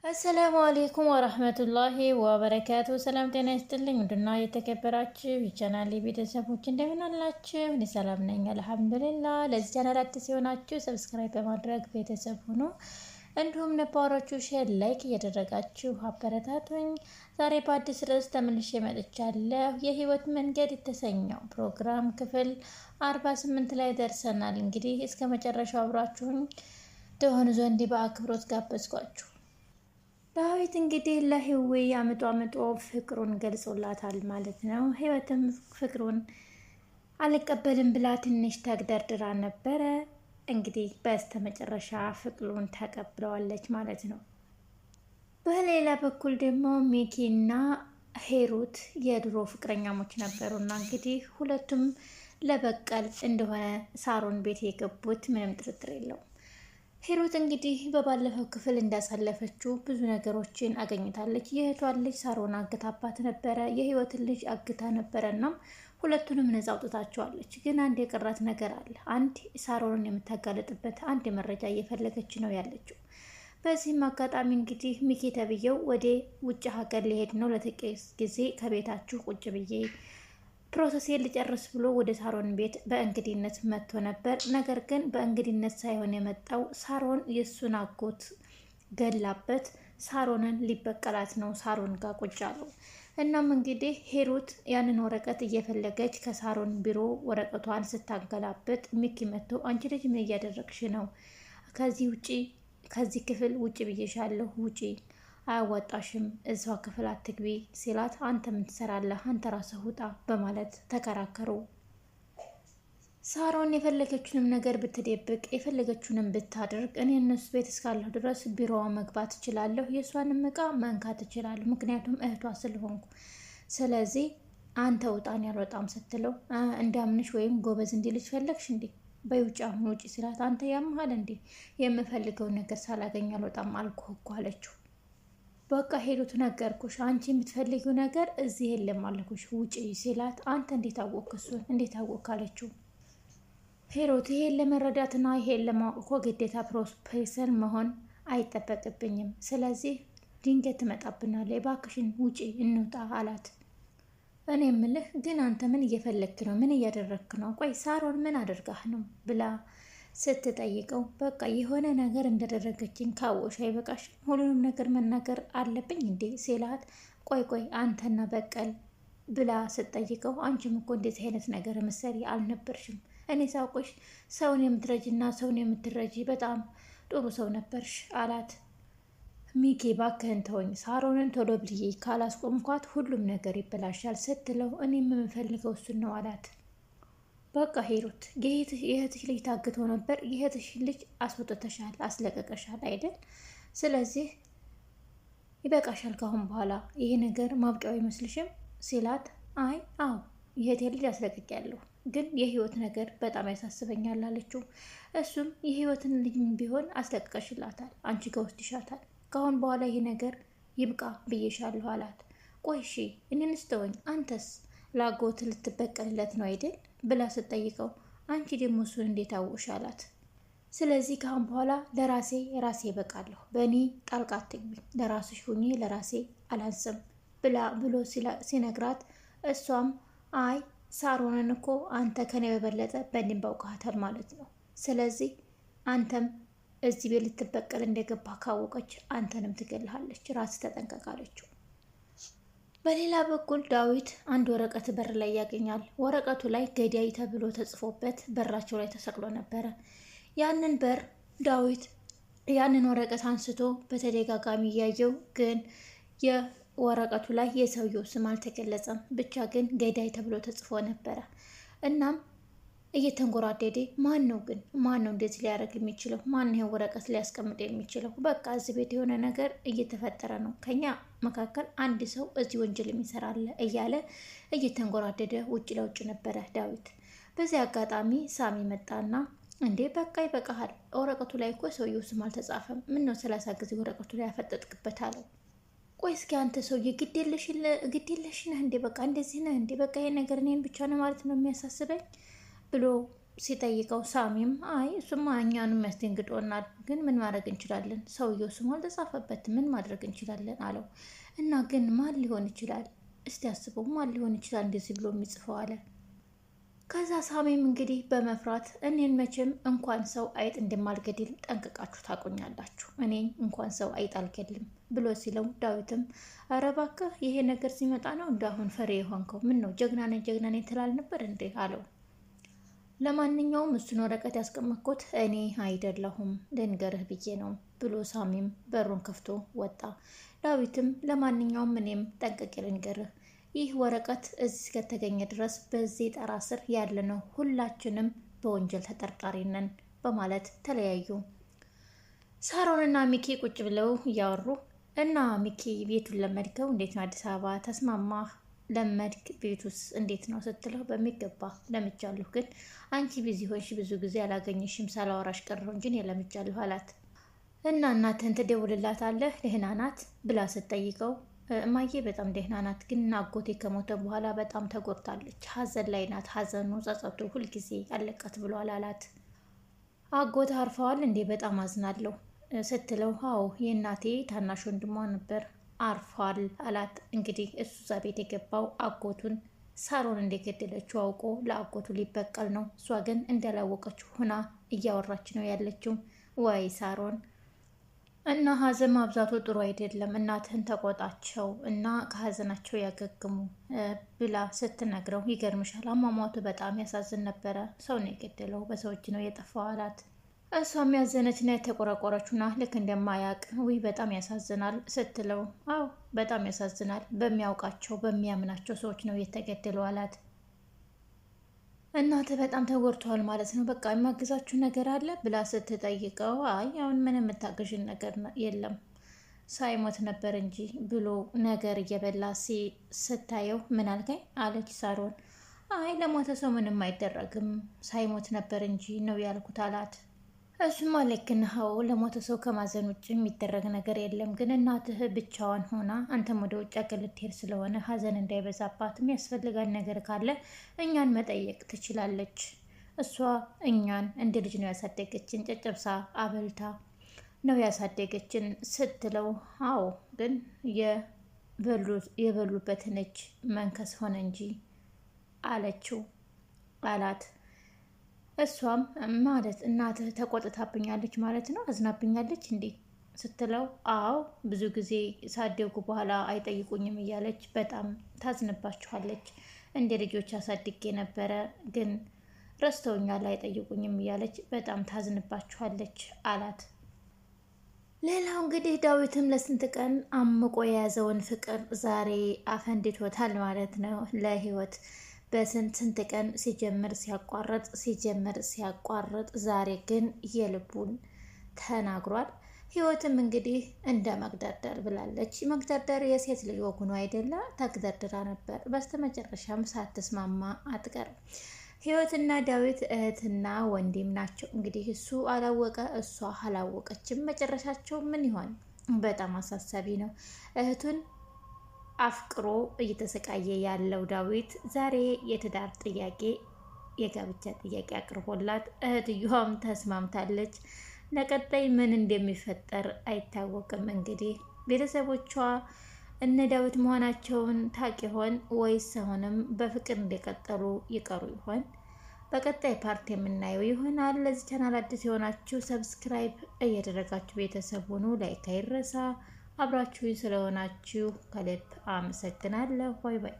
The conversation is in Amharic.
አሰላሙ አሌይኩም ወረህመቱላሂ ወበረካቱ። ሰላም ጤና ይስጥልኝ። ውድና የተከበራችሁ የቻናሌ ቤተሰቦች እንደምን አላችሁ? እኔ ሰላም ነኝ አልሐምዱሊላህ። ለዚህ ቻናል አዲስ የሆናችሁ ሰብስክራይብ በማድረግ ቤተሰብ ሁኑ። እንዲሁም ነባሮቹ ሼር፣ ላይክ እያደረጋችሁ አበረታቱኝ። ዛሬ በአዲስ ርዕስ ተመልሼ መጥቻለሁ። የህይወት መንገድ የተሰኘው ፕሮግራም ክፍል 48 ላይ ደርሰናል። እንግዲህ እስከ መጨረሻው አብራችሁኝ ትሆኑ ዘንድ በአክብሮት ጋበዝኳችሁ። ዳዊት እንግዲህ ለህዌ አምጦ ፍቅሩን ገልጾላታል ማለት ነው። ህይወትም ፍቅሩን አልቀበልም ብላ ትንሽ ተግደርድራ ነበረ። እንግዲህ በስተመጨረሻ ፍቅሩን ተቀብለዋለች ማለት ነው። በሌላ በኩል ደግሞ ሚኪና ሄሩት የድሮ ፍቅረኛሞች ነበሩና እንግዲህ ሁለቱም ለበቀል እንደሆነ ሳሮን ቤት የገቡት ምንም ጥርጥር የለውም። ሄሩት እንግዲህ በባለፈው ክፍል እንዳሳለፈችው ብዙ ነገሮችን አገኝታለች። የእህቷን ልጅ ሳሮን አግታባት ነበረ። የህይወትን ልጅ አግታ ነበረና ሁለቱንም ነፃ አውጥታቸዋለች። ግን አንድ የቀራት ነገር አለ። አንድ ሳሮንን የምታጋለጥበት አንድ መረጃ እየፈለገች ነው ያለችው። በዚህም አጋጣሚ እንግዲህ ሚኪ ተብዬው ወደ ውጭ ሀገር ሊሄድ ነው፣ ለጥቂት ጊዜ ከቤታችሁ ቁጭ ብዬ ፕሮሰሴን ልጨርስ ብሎ ወደ ሳሮን ቤት በእንግድነት መጥቶ ነበር። ነገር ግን በእንግድነት ሳይሆን የመጣው ሳሮን የእሱን አጎት ገላበት ሳሮንን ሊበቀላት ነው ሳሮን ጋር ቁጭ አለው። እናም እንግዲህ ሄሩት ያንን ወረቀት እየፈለገች ከሳሮን ቢሮ ወረቀቷን ስታገላበት ሚኪ መጥቶ አንቺ ልጅ ምን እያደረግሽ ነው? ከዚህ ክፍል ውጭ ብዬሻለሁ፣ ውጪ፣ አያዋጣሽም፣ እሷ ክፍል አትግቢ ሲላት አንተ ምን ትሰራለህ? አንተ ራስህ ውጣ በማለት ተከራከሩ። ሳሮን የፈለገችውንም ነገር ብትደብቅ የፈለገችውንም ብታደርግ እኔ እነሱ ቤት እስካለሁ ድረስ ቢሮዋ መግባት እችላለሁ፣ የእሷንም እቃ መንካት እችላለሁ፣ ምክንያቱም እህቷ ስለሆንኩ። ስለዚህ አንተ ውጣን ያልወጣም ስትለው እንዳምንሽ ወይም ጎበዝ እንዲልሽ ፈለግሽ እንዴ? በውጭ አሁን ውጪ ሲላት አንተ ያመሃል እንዴ? የምፈልገውን ነገር ሳላገኝ አልወጣም አልኩህ እኮ አለችው። በቃ ሄዱት ነገርኩሽ፣ አንቺ የምትፈልጊው ነገር እዚህ የለም አልኩሽ፣ ውጪ ሲላት አንተ እንዴት አወቅ? እሱን እንዴት አወቅ አለችው። ሄሮት ይሄን ለመረዳትና ይሄን ለማወቅ እኮ ግዴታ ፕሮፌሰር መሆን አይጠበቅብኝም። ስለዚህ ድንገት ትመጣብናለች፣ እባክሽን ውጪ እንውጣ አላት። እኔ የምልህ ግን አንተ ምን እየፈለግክ ነው? ምን እያደረግክ ነው? ቆይ ሳሮን ምን አድርጋህ ነው ብላ ስትጠይቀው በቃ የሆነ ነገር እንደደረገችኝ ካወሽ አይበቃሽ? ሁሉንም ነገር መናገር አለብኝ እንዴ ሲላት ቆይ አንተና በቀል ብላ ስትጠይቀው አንቺም እኮ እንደዚህ አይነት ነገር መሰሪ አልነበርሽም። እኔ ሳውቆሽ ሰውን የምትረጂና ሰውን የምትረጂ በጣም ጥሩ ሰው ነበርሽ አላት። ሚኪ ባክህን ተወኝ፣ ሳሮንን ቶሎ ብዬ ካላስቆምኳት ሁሉም ነገር ይበላሻል ስትለው እኔም የምፈልገው እሱን ነው አላት። በቃ ሄሩት የእህትሽ ልጅ ታግቶ ነበር፣ የእህትሽ ልጅ አስወጥተሻል፣ አስለቀቀሻል አይደል? ስለዚህ ይበቃሻል፣ ካሁን በኋላ ይሄ ነገር ማብቂያው አይመስልሽም ሲላት አዎ የእህቴ ልጅ አስለቅቄያለሁ፣ ግን የህይወት ነገር በጣም ያሳስበኛል አለችው። እሱም የህይወትን ልጅ ቢሆን አስለቅቀሽላታል፣ አንቺ ጋር ወስድሻታል፣ ካሁን በኋላ ይሄ ነገር ይብቃ ብዬሻለሁ አላት። ቆይ እሺ እኔን ስተወኝ፣ አንተስ ላጎት ልትበቀልለት ነው አይደል ብላ ስትጠይቀው አንቺ ደግሞ እሱን እንዴት አወቅሽ አላት። ስለዚህ ካሁን በኋላ ራሴ እበቃለሁ፣ በእኔ ጣልቃ አትግቢ፣ ለራስሽ ሁኚ፣ ለራሴ አላንስም ብሎ ሲነግራት እሷም ሳሮንን እኮ አንተ ከኔ በበለጠ በደንብ አውቃታል ማለት ነው። ስለዚህ አንተም እዚህ ቤት ልትበቀል እንደገባ ካወቀች አንተንም ትገልሃለች፣ ራስ ተጠንቀቅ አለችው። በሌላ በኩል ዳዊት አንድ ወረቀት በር ላይ ያገኛል። ወረቀቱ ላይ ገዳይ ተብሎ ተጽፎበት በራቸው ላይ ተሰቅሎ ነበረ። ያንን በር ዳዊት ያንን ወረቀት አንስቶ በተደጋጋሚ እያየው፣ ግን የወረቀቱ ላይ የሰውየው ስም አልተገለጸም። ብቻ ግን ገዳይ ተብሎ ተጽፎ ነበረ። እናም እየተንጎራደደ ማን ነው እንደዚህ ሊያደርግ የሚችለው? ማን ይሄን ወረቀት ሊያስቀምጥ የሚችለው? በቃ እዚህ ቤት የሆነ ነገር እየተፈጠረ ነው፣ ከኛ መካከል አንድ ሰው እዚህ ወንጀል የሚሰራለ እያለ እየተንጎራደደ ውጭ ለውጭ ነበረ ዳዊት። በዚህ አጋጣሚ ሳሚ መጣና እንዴ በቃ ይበቃሃል፣ ወረቀቱ ላይ እኮ ሰውየው ስም አልተጻፈም፣ ምን ነው 30 ጊዜ ወረቀቱ ላይ ያፈጠጥክበት አለው። ቆይ እስኪ አንተ ሰውዬ ግዴለሽ ነህ እንዴ? በቃ እንደዚህ ነህ እንዴ? በቃ ይሄ ነገር እኔን ብቻ ነው ማለት ነው የሚያሳስበኝ ብሎ ሲጠይቀው ሳሚም አይ እሱማ እኛንም ያስደንግጦናል፣ ግን ምን ማድረግ እንችላለን? ሰውየው ስሙ አልተጻፈበት ምን ማድረግ እንችላለን አለው። እና ግን ማን ሊሆን ይችላል? እስቲ አስበው ማን ሊሆን ይችላል እንደዚህ ብሎ የሚጽፈው አለ። ከዛ ሳሚም እንግዲህ በመፍራት እኔን መቼም እንኳን ሰው አይጥ እንደማልገድል ጠንቅቃችሁ ታቆኛላችሁ፣ እኔ እንኳን ሰው አይጥ አልገድልም ብሎ ሲለው ዳዊትም ኧረ እባክህ ይሄ ነገር ሲመጣ ነው እንዳሁን ፈሪ የሆንከው? ምን ነው ጀግና ነኝ ትላል ነበር እንዴ አለው። ለማንኛውም እሱን ወረቀት ያስቀመጥኩት እኔ አይደለሁም ልንገርህ ብዬ ነው ብሎ ሳሚም በሩን ከፍቶ ወጣ። ዳዊትም ለማንኛውም እኔም ጠንቅቄ ልንገርህ፣ ይህ ወረቀት እዚህ እስከተገኘ ድረስ በዚህ ጠራ ስር ያለነው ሁላችንም በወንጀል ተጠርጣሪ ነን በማለት ተለያዩ። ሳሮንና ሚኪ ቁጭ ብለው እያወሩ እና ሚኪ ቤቱን ለመድከው እንዴት ነው አዲስ አበባ ተስማማህ? ለመድክ ቤቱስ እንዴት ነው ስትለው በሚገባ ለምጃለሁ፣ ግን አንቺ ቢዚ ሆንሽ ብዙ ጊዜ አላገኘሽም ሳላወራሽ ቀረሁ እንጂ እኔ ለምጃለሁ አላት። እና እናትህን ትደውልላታለህ ደህና ናት ብላ ስትጠይቀው እማዬ በጣም ደህና ናት፣ ግን አጎቴ ከሞተ በኋላ በጣም ተጎድታለች፣ ሀዘን ላይ ናት፣ ሀዘኑ ጸጸቱ ሁልጊዜ አለቀት ብሏል አላት። አጎት አርፈዋል እንዴ? በጣም አዝናለሁ ስትለው አዎ የእናቴ ታናሽ ወንድሟ ነበር አርፏል አላት። እንግዲህ እሱ እዛ ቤት የገባው አጎቱን ሳሮን እንደገደለችው አውቆ ለአጎቱ ሊበቀል ነው። እሷ ግን እንዳላወቀችው ሆና እያወራች ነው ያለችው። ወይ ሳሮን እና ሀዘን ማብዛቱ ጥሩ አይደለም፣ እናትህን ተቆጣቸው እና ከሀዘናቸው ያገግሙ ብላ ስትነግረው ይገርምሻል፣ አሟሟቱ በጣም ያሳዝን ነበረ፣ ሰው ነው የገደለው፣ በሰው እጅ ነው የጠፋው አላት። እሷም ያዘነችና የተቆረቆረችና ልክ እንደማያውቅ ውይ በጣም ያሳዝናል ስትለው አዎ በጣም ያሳዝናል፣ በሚያውቃቸው በሚያምናቸው ሰዎች ነው የተገደሉ አላት። እናትህ በጣም ተጎድተዋል ማለት ነው፣ በቃ የማግዛችሁ ነገር አለ ብላ ስትጠይቀው አይ አሁን ምን የምታግዥን ነገር የለም ሳይሞት ነበር እንጂ ብሎ ነገር እየበላ ስታየው ምን አልከኝ አለች ሳሮን። አይ ለሞተ ሰው ምንም አይደረግም ሳይሞት ነበር እንጂ ነው ያልኩት አላት። እሱማ ልክ ነህ፣ ለሞተ ሰው ከማዘን ውጭ የሚደረግ ነገር የለም፣ ግን እናትህ ብቻዋን ሆና አንተም ወደ ውጭ አገር ልትሄድ ስለሆነ ሀዘን እንዳይበዛባት የሚያስፈልጋን ነገር ካለ እኛን መጠየቅ ትችላለች። እሷ እኛን እንደ ልጅ ነው ያሳደገችን፣ ጨጨብሳ አበልታ ነው ያሳደገችን ስትለው አዎ ግን የበሉበትን እጅ መንከስ ሆነ እንጂ አለችው አላት። እሷም ማለት እናትህ ተቆጥታብኛለች ማለት ነው አዝናብኛለች እንዴ ስትለው አዎ ብዙ ጊዜ ሳደጉ በኋላ አይጠይቁኝም እያለች በጣም ታዝንባችኋለች፣ እንደ ልጆች አሳድጌ ነበረ ግን ረስተውኛል አይጠይቁኝም እያለች በጣም ታዝንባችኋለች አላት። ሌላው እንግዲህ ዳዊትም ለስንት ቀን አምቆ የያዘውን ፍቅር ዛሬ አፈንድቶታል ማለት ነው ለህይወት በስንት ቀን ሲጀምር ሲያቋርጥ ዛሬ ግን የልቡን ተናግሯል። ህይወትም እንግዲህ እንደ መግደርደር ብላለች። መግደርደር የሴት ልጅ ወጉኑ አይደለ? ተግደርድራ ነበር። በስተመጨረሻም ሳትስማማ አትቀርም። ህይወትና ዳዊት እህትና ወንድም ናቸው። እንግዲህ እሱ አላወቀ እሷ አላወቀችም። መጨረሻቸው ምን ይሆን? በጣም አሳሳቢ ነው። እህቱን አፍቅሮ እየተሰቃየ ያለው ዳዊት ዛሬ የትዳር ጥያቄ የጋብቻ ጥያቄ አቅርቦላት እህትየዋም ተስማምታለች። ለቀጣይ ምን እንደሚፈጠር አይታወቅም። እንግዲህ ቤተሰቦቿ እነ ዳዊት መሆናቸውን ታውቅ ይሆን ወይስ አሁንም በፍቅር እንደቀጠሉ ይቀሩ ይሆን? በቀጣይ ፓርት የምናየው ይሆናል። ለዚህ ቻናል አዲስ የሆናችሁ ሰብስክራይብ እያደረጋችሁ ቤተሰብ ሁኑ። ላይክ አይረሳ። አብራችሁ ስለሆናችሁ ከልብ አመሰግናለሁ። ባይ ባይ።